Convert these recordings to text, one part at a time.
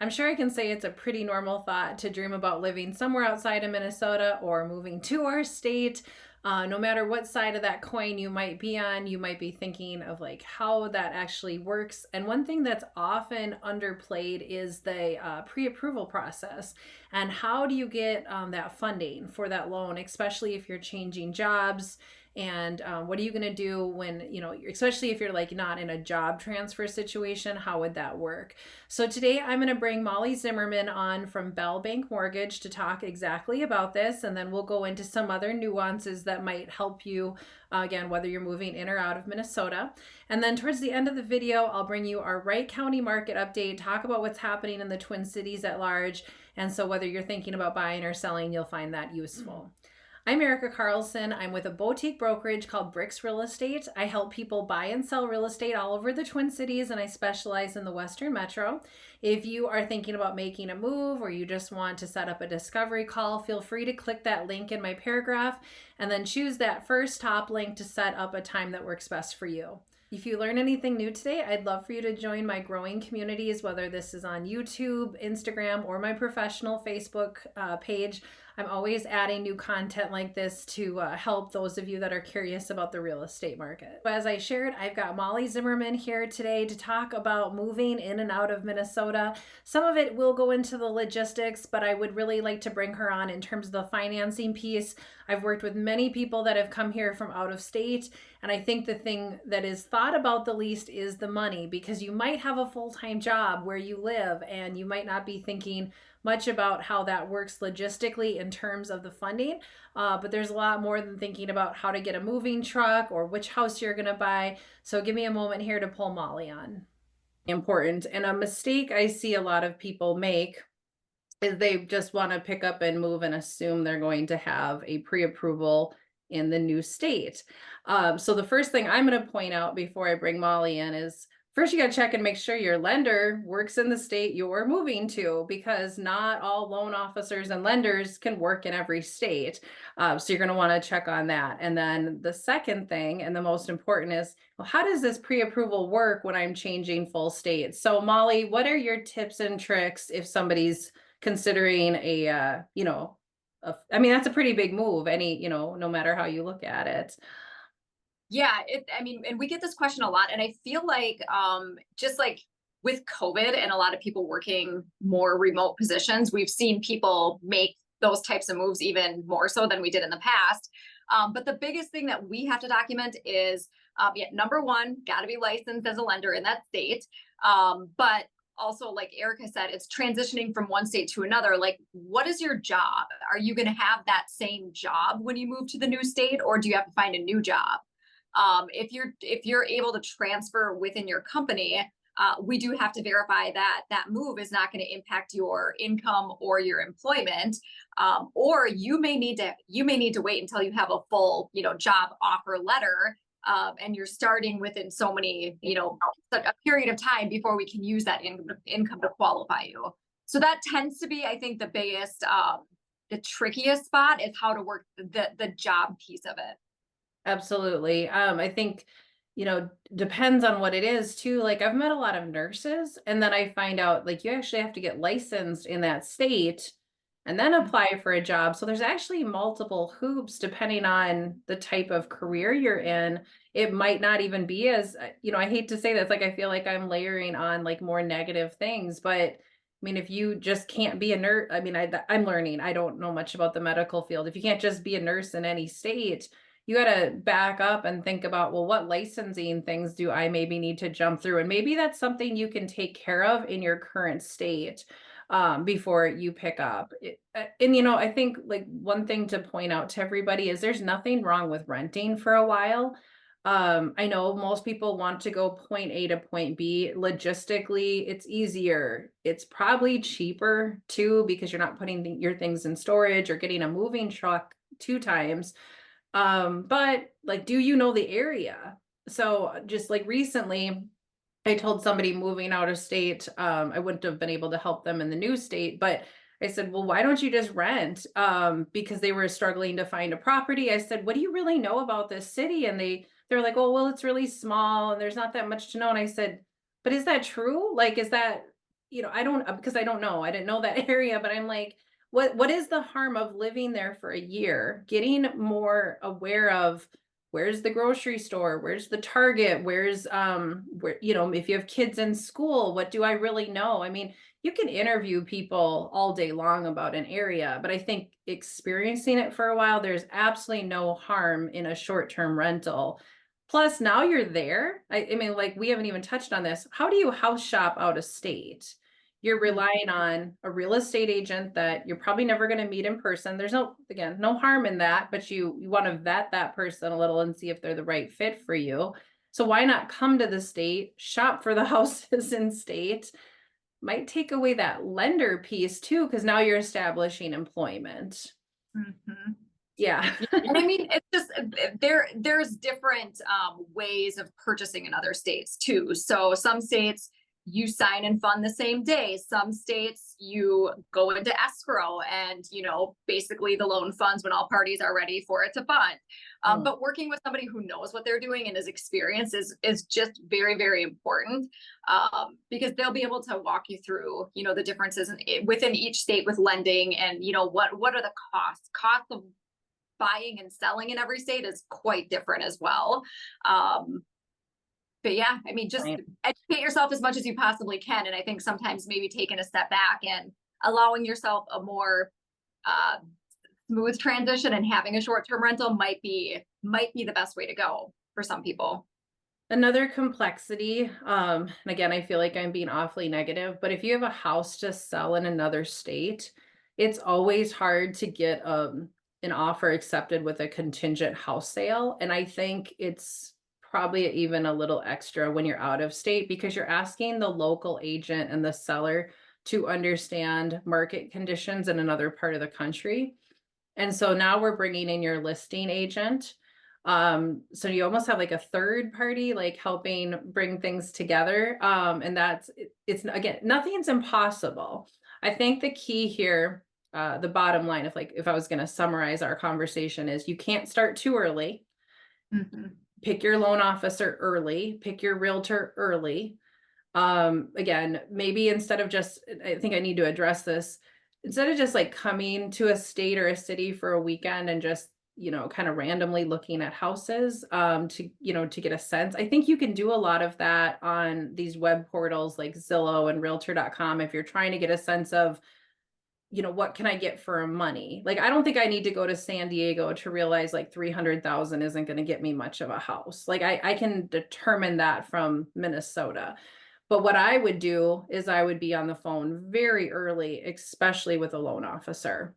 I'm sure I can say it's a pretty normal thought to dream about living somewhere outside of Minnesota or moving to our state. No matter what side of that coin you might be on, you might be thinking of like how that actually works. And one thing that's often underplayed is the pre-approval process. And how do you get that funding for that loan, especially if you're changing jobs? And what are you going to do when, especially if you're like not in a job transfer situation, how would that work? So today I'm going to bring Molly Zimmerman on from Bell Bank Mortgage to talk exactly about this. And then we'll go into some other nuances that might help you, again, whether you're moving in or out of Minnesota. And then towards the end of the video, I'll bring you our Wright County market update, talk about what's happening in the Twin Cities at large. And so whether you're thinking about buying or selling, you'll find that useful. I'm Erica Carlson. I'm with a boutique brokerage called Bricks Real Estate. I help people buy and sell real estate all over the Twin Cities, and I specialize in the Western Metro. If you are thinking about making a move or you just want to set up a discovery call, feel free to click that link in my paragraph and then choose that first top link to set up a time that works best for you. If you learn anything new today, I'd love for you to join my growing communities, whether this is on YouTube, Instagram, or my professional Facebook page. I'm always adding new content like this to help those of you that are curious about the real estate market. As I shared, I've got Molly Zimmerman here today to talk about moving in and out of Minnesota. Some of it will go into the logistics, but I would really like to bring her on in terms of the financing piece. I've worked with many people that have come here from out of state, and I think the thing that is thought about the least is the money, because you might have a full-time job where you live and you might not be thinking much about how that works logistically in terms of the funding. But there's a lot more than thinking about how to get a moving truck or which house you're going to buy. So give me a moment here to pull Molly on. Important. And a mistake I see a lot of people make is they just want to pick up and move and assume they're going to have a pre-approval in the new state. So the first thing I'm going to point out before I bring Molly in is first, you got to check and make sure your lender works in the state you're moving to, because not all loan officers and lenders can work in every state. So you're going to want to check on that. And then the second thing, and the most important, is, well, how does this pre-approval work when I'm changing full states? So Molly, what are your tips and tricks if somebody's considering I mean, that's a pretty big move, no matter how you look at it. Yeah, and we get this question a lot, and I feel like just like with COVID and a lot of people working more remote positions, we've seen people make those types of moves even more so than we did in the past. But the biggest thing that we have to document is, number one, got to be licensed as a lender in that state. But also, like Erica said, it's transitioning from one state to another. Like, what is your job? Are you going to have that same job when you move to the new state, or do you have to find a new job? If you're able to transfer within your company, we do have to verify that that move is not going to impact your income or your employment. Or you may need to wait until you have a full, job offer letter. And you're starting within so many, a period of time before we can use that income to qualify you. So that tends to be, I think, the biggest, the trickiest spot is how to work the job piece of it. Absolutely. I think, depends on what it is too. Like I've met a lot of nurses, and then I find out like you actually have to get licensed in that state and then apply for a job. So there's actually multiple hoops depending on the type of career you're in. It might not even be as, I hate to say that, it's like I feel like I'm layering on like more negative things, but I mean, if you just can't be a nurse, I mean, I'm learning. I don't know much about the medical field. If you can't just be a nurse in any state, you got to back up and think about, well, what licensing things do I maybe need to jump through? And maybe that's something you can take care of in your current state before you pick up. I think like one thing to point out to everybody is there's nothing wrong with renting for a while. I know most people want to go point A to point B. Logistically, it's easier. It's probably cheaper too, because you're not putting your things in storage or getting a moving truck 2 times. But like, do you know the area? So just like recently, I told somebody moving out of state, I wouldn't have been able to help them in the new state, but I said, well, why don't you just rent? Because they were struggling to find a property. I said, what do you really know about this city? And they're like, oh, well, it's really small and there's not that much to know. And I said, but is that true? Like, is that I don't, because I don't know. I didn't know that area, but I'm like, what is the harm of living there for a year, getting more aware of where's the grocery store, where's the Target, where's where, if you have kids in school, what do I really know? I mean, you can interview people all day long about an area, but I think experiencing it for a while, there's absolutely no harm in a short-term rental. Plus, now you're there. I mean, like, we haven't even touched on this. How do you house shop out of state? You're relying on a real estate agent that you're probably never going to meet in person. There's no harm in that, but you want to vet that person a little and see if they're the right fit for you. So why not come to the state, shop for the houses in state? Might take away that lender piece too, because now you're establishing employment. Mhm. Yeah. And I mean, it's just there's different ways of purchasing in other states too. So some states you sign and fund the same day. Some states you go into escrow and basically the loan funds when all parties are ready for it to fund. But working with somebody who knows what they're doing and is experienced is just very, very important, because they'll be able to walk you through the differences within each state with lending, and what are the costs of buying and selling in every state is quite different as well. But yeah, I mean, just Right. educate yourself as much as you possibly can. And I think sometimes maybe taking a step back and allowing yourself a more smooth transition and having a short-term rental might be the best way to go for some people. Another complexity, and again, I feel like I'm being awfully negative, but if you have a house to sell in another state, it's always hard to get an offer accepted with a contingent house sale. And I think it's probably even a little extra when you're out of state because you're asking the local agent and the seller to understand market conditions in another part of the country. And so now we're bringing in your listing agent. So you almost have like a third party, like helping bring things together. And it's again, nothing's impossible. I think the key here, the bottom line, if I was going to summarize our conversation, is you can't start too early. Mm-hmm. Pick your loan officer early, pick your realtor early. Again, maybe instead of just, I think I need to address this, instead of just like coming to a state or a city for a weekend and just kind of randomly looking at houses to get a sense. I think you can do a lot of that on these web portals like Zillow and realtor.com if you're trying to get a sense of what can I get for money? Like, I don't think I need to go to San Diego to realize like 300,000 isn't going to get me much of a house. Like, I can determine that from Minnesota. But what I would do is I would be on the phone very early, especially with a loan officer.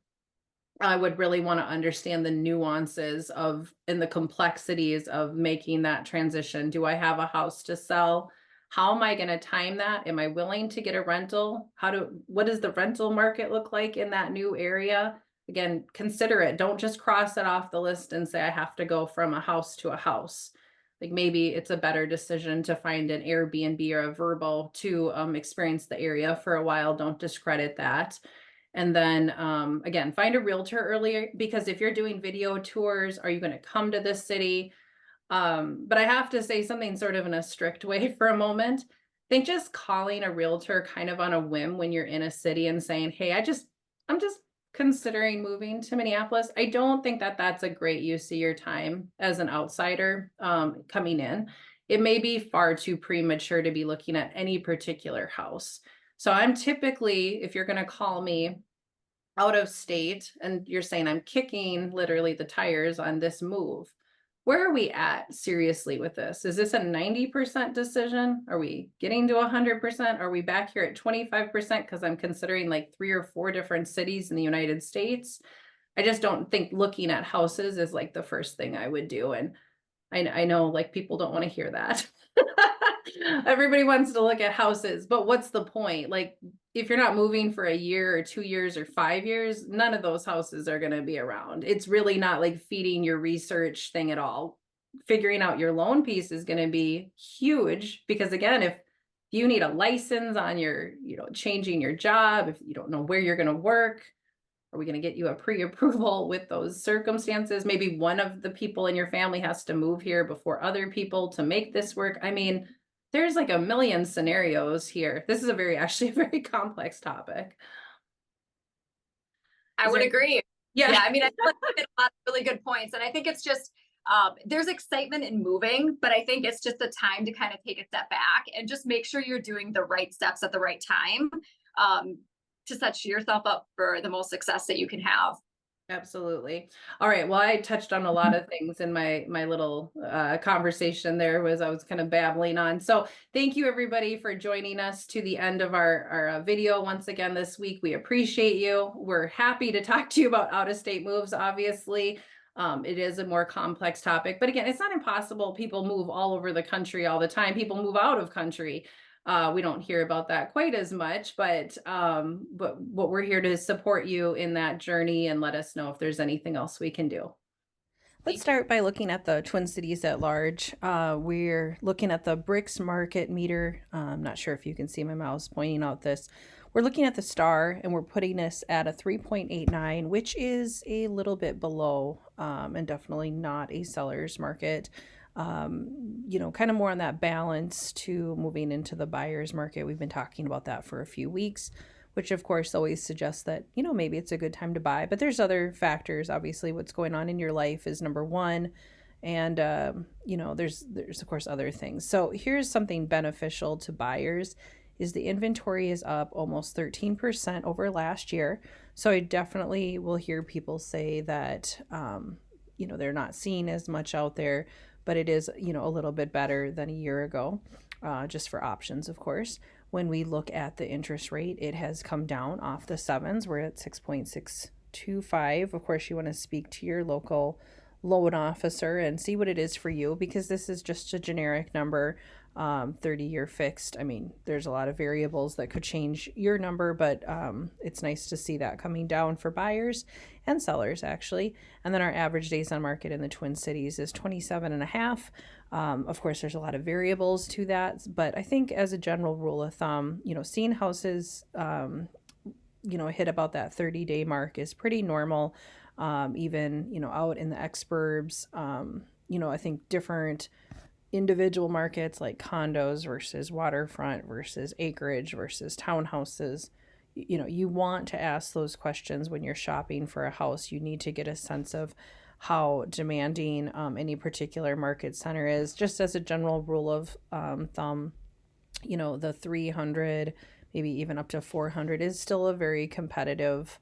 I would really want to understand the nuances and the complexities of making that transition. Do I have a house to sell? How am I going to time that? Am I willing to get a rental? What does the rental market look like in that new area? Again, consider it. Don't just cross it off the list and say I have to go from a house to a house. Like, maybe it's a better decision to find an Airbnb or a Vrbo to experience the area for a while. Don't discredit that. And then again, find a realtor earlier, because if you're doing video tours, are you going to come to this city? But I have to say something sort of in a strict way for a moment. I think just calling a realtor kind of on a whim when you're in a city and saying, hey, I'm just considering moving to Minneapolis. I don't think that that's a great use of your time as an outsider coming in. It may be far too premature to be looking at any particular house. So I'm typically, if you're going to call me out of state and you're saying I'm kicking literally the tires on this move, where are we at seriously with this? Is this a 90% decision? Are we getting to 100%? Are we back here at 25% because I'm considering like 3 or 4 different cities in the United States? I just don't think looking at houses is like the first thing I would do. And I know like people don't want to hear that. Everybody wants to look at houses, but what's the point? Like, if you're not moving for a year or 2 years or 5 years, none of those houses are going to be around. It's really not like feeding your research thing at all. Figuring out your loan piece is going to be huge because, again, if you need a license on your, changing your job, if you don't know where you're going to work, are we going to get you a pre-approval with those circumstances? Maybe one of the people in your family has to move here before other people to make this work. I mean, There's like a million scenarios here. This is actually a very complex topic. I Is would there agree. Yeah. Yeah, I mean, I feel like you hit a lot of really good points. And I think it's just, there's excitement in moving, but I think it's just a time to kind of take a step back and just make sure you're doing the right steps at the right time, um, to set yourself up for the most success that you can have. Absolutely. All right. Well, I touched on a lot of things in my little conversation there was I was kind of babbling on. So thank you everybody for joining us to the end of our video once again this week. We appreciate you. We're happy to talk to you about out of state moves. Obviously, it is a more complex topic, but again, it's not impossible. People move all over the country all the time. People move out of country. We don't hear about that quite as much, but what we're here to support you in that journey and let us know if there's anything else we can do. Let's start by looking at the Twin Cities at large. We're looking at the bricks market meter. I'm not sure if you can see my mouse pointing out this. We're looking at the star and we're putting this at a 3.89, which is a little bit below and definitely not a seller's market. Kind of more on that balance to moving into the buyer's market. We've been talking about that for a few weeks, which of course always suggests that, maybe it's a good time to buy. But there's other factors. Obviously, what's going on in your life is number one. And, there's of course other things. So here's something beneficial to buyers is the inventory is up almost 13% over last year. So I definitely will hear people say that, they're not seeing as much out there, but it is, a little bit better than a year ago, just for options, of course. When we look at the interest rate, it has come down off the sevens. We're at 6.625. Of course, you want to speak to your local loan officer and see what it is for you, because this is just a generic number, 30-year fixed. I mean, there's a lot of variables that could change your number, but it's nice to see that coming down for buyers and sellers, actually. And then our average days on market in the Twin Cities is 27 and a half. Of course, there's a lot of variables to that, but I think as a general rule of thumb, seeing houses, hit about that 30-day mark is pretty normal. Even, out in the exurbs, I think different individual markets like condos versus waterfront versus acreage versus townhouses, you want to ask those questions when you're shopping for a house. You need to get a sense of how demanding any particular market center is. Just as a general rule of thumb, the 300, maybe even up to 400 is still a very competitive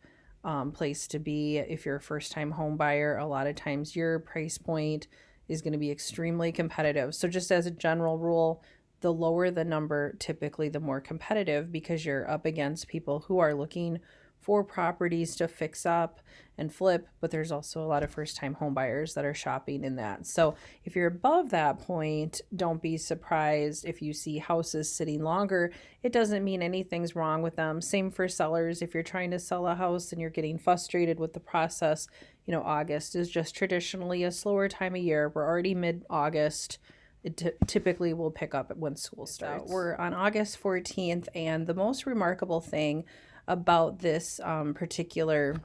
place to be. If you're a first-time home buyer, a lot of times your price point is going to be extremely competitive. So just as a general rule, the lower the number, typically the more competitive, because you're up against people who are looking for properties to fix up and flip, but there's also a lot of first-time home buyers that are shopping in that. So if you're above that point, don't be surprised if you see houses sitting longer. It doesn't mean anything's wrong with them. Same for sellers. If you're trying to sell a house and you're getting frustrated with the process, August is just traditionally a slower time of year. We're already mid-August. It typically will pick up when school starts. We're on August 14th, and the most remarkable thing about this particular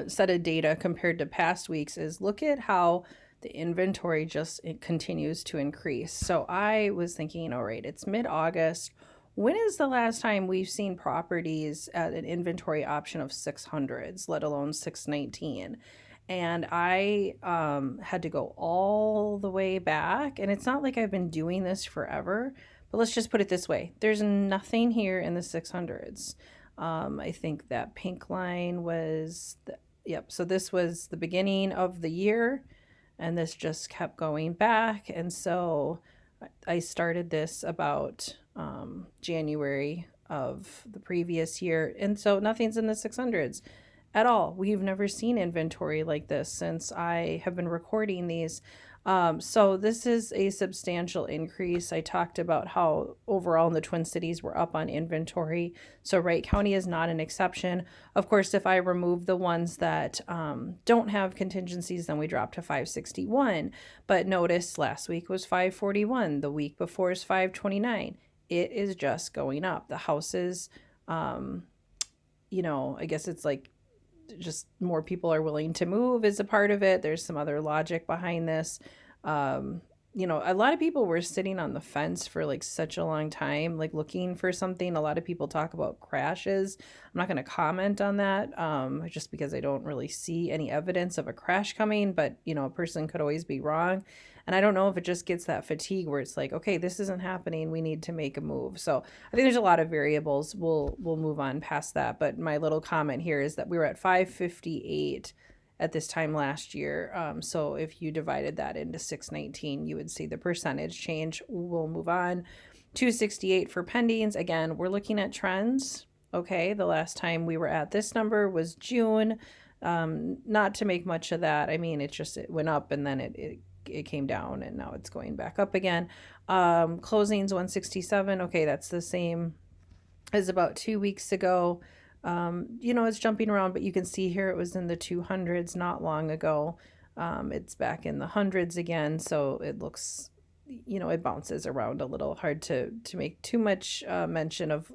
set of data compared to past weeks is look at how the inventory it continues to increase. So I was thinking, all right, it's mid-August. When is the last time we've seen properties at an inventory option of 600s, let alone 619? And I had to go all the way back. And it's not like I've been doing this forever, but let's just put it this way. There's nothing here in the 600s. I think that pink line was, so this was the beginning of the year, and this just kept going back. And so I started this about January of the previous year. And so nothing's in the 600s at all. We've never seen inventory like this since I have been recording these. So this is a substantial increase. I talked about how overall in the Twin Cities we're up on inventory. So Wright County is not an exception. Of course, if I remove the ones that don't have contingencies, then we drop to 561. But notice last week was 541. The week before is 529. It is just going up. The houses, I guess it's like just more people are willing to move is a part of it. There's some other logic behind this. a lot of people were sitting on the fence for like such a long time, like looking for something. A lot of people talk about crashes. I'm not going to comment on that, just because I don't really see any evidence of a crash coming, but a person could always be wrong. And I don't know if it just gets that fatigue where it's like, okay, this isn't happening. We need to make a move. So I think there's a lot of variables. We'll move on past that. But my little comment here is that we were at 558 at this time last year. So if you divided that into 619, you would see the percentage change. We'll move on. 268 for pendings. Again, we're looking at trends. Okay, the last time we were at this number was June. Not to make much of that. I mean, it went up and then it came down and now it's going back up again. Closings 167. Okay, that's the same as about 2 weeks ago. It's jumping around, but you can see here it was in the 200s not long ago. It's back in the hundreds again, so it looks, it bounces around a little. Hard to make too much mention of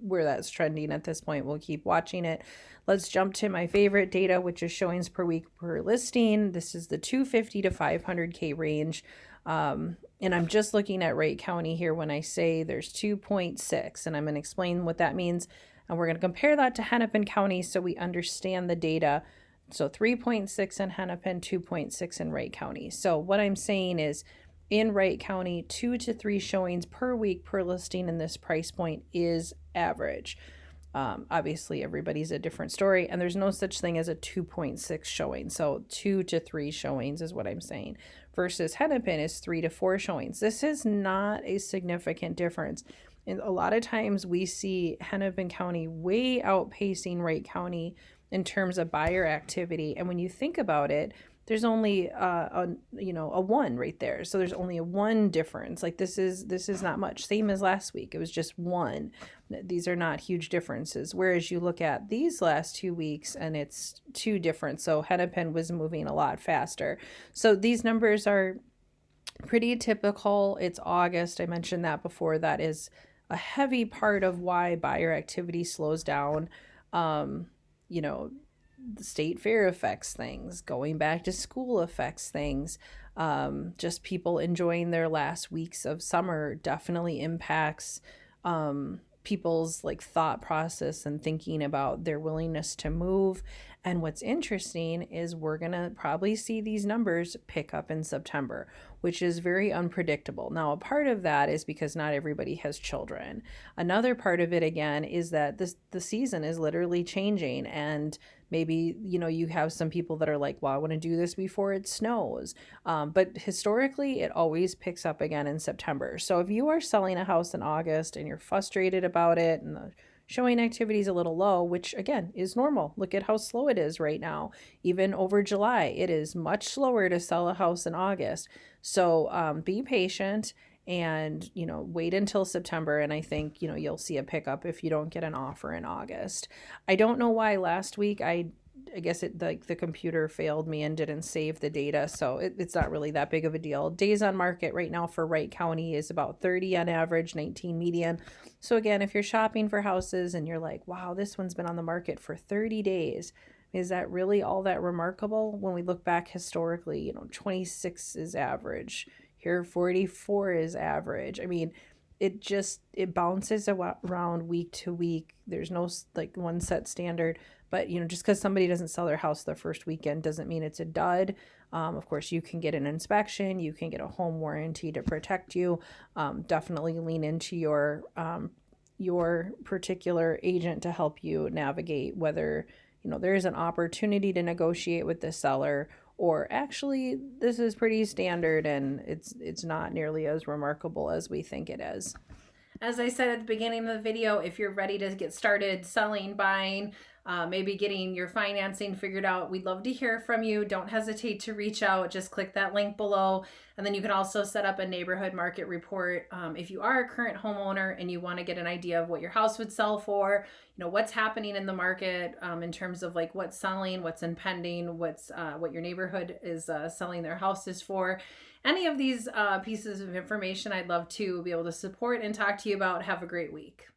where that's trending at this point. We'll keep watching it. Let's jump to my favorite data, which is showings per week per listing. This is the 250 to 500K range. And I'm just looking at Wright County here when I say there's 2.6, and I'm going to explain what that means. And we're going to compare that to Hennepin County so we understand the data. So 3.6 in Hennepin, 2.6 in Wright County. So what I'm saying is in Wright County, 2 to 3 showings per week per listing in this price point is average. Obviously, everybody's a different story, and there's no such thing as a 2.6 showing. So 2 to 3 showings is what I'm saying, versus Hennepin is 3 to 4 showings. This is not a significant difference. And a lot of times we see Hennepin County way outpacing Wright County in terms of buyer activity. And when you think about it, there's only a 1 right there. So there's only a 1 difference. Like this is not much. Same as last week. It was just 1. These are not huge differences. Whereas you look at these last 2 weeks and it's 2 different. So Hennepin was moving a lot faster. So these numbers are pretty typical. It's August. I mentioned that before. That is a heavy part of why buyer activity slows down. The state fair affects things. Going back to school affects things. Just people enjoying their last weeks of summer definitely impacts people's like thought process and thinking about their willingness to move. And what's interesting is we're going to probably see these numbers pick up in September, which is very unpredictable. Now, a part of that is because not everybody has children. Another part of it, again, is that the season is literally changing, and maybe, you have some people that are like, well, I want to do this before it snows. But historically, it always picks up again in September. So if you are selling a house in August and you're frustrated about it and the showing activity is a little low, which again is normal. Look at how slow it is right now. Even over July, it is much slower to sell a house in August. So be patient and, wait until September. And I think, you'll see a pickup if you don't get an offer in August. I don't know why last week I guess it like the computer failed me and didn't save the data. So it's not really that big of a deal. Days on market right now for Wright County is about 30 on average, 19 median. So again, if you're shopping for houses and you're like, wow, this one's been on the market for 30 days, is that really all that remarkable? When we look back historically, 26 is average. Here, 44 is average. I mean, it bounces around week to week. There's no like one set standard, but just because somebody doesn't sell their house the first weekend doesn't mean it's a dud. Of course, you can get an inspection, you can get a home warranty to protect you. Definitely lean into your particular agent to help you navigate whether there is an opportunity to negotiate with the seller, or actually this is pretty standard and it's not nearly as remarkable as we think it is. As I said at the beginning of the video, if you're ready to get started selling, buying, maybe getting your financing figured out, we'd love to hear from you. Don't hesitate to reach out. Just click that link below. And then you can also set up a neighborhood market report. If you are a current homeowner and you want to get an idea of what your house would sell for, what's happening in the market in terms of like what's selling, what's in pending, what your neighborhood is selling their houses for. Any of these pieces of information I'd love to be able to support and talk to you about. Have a great week.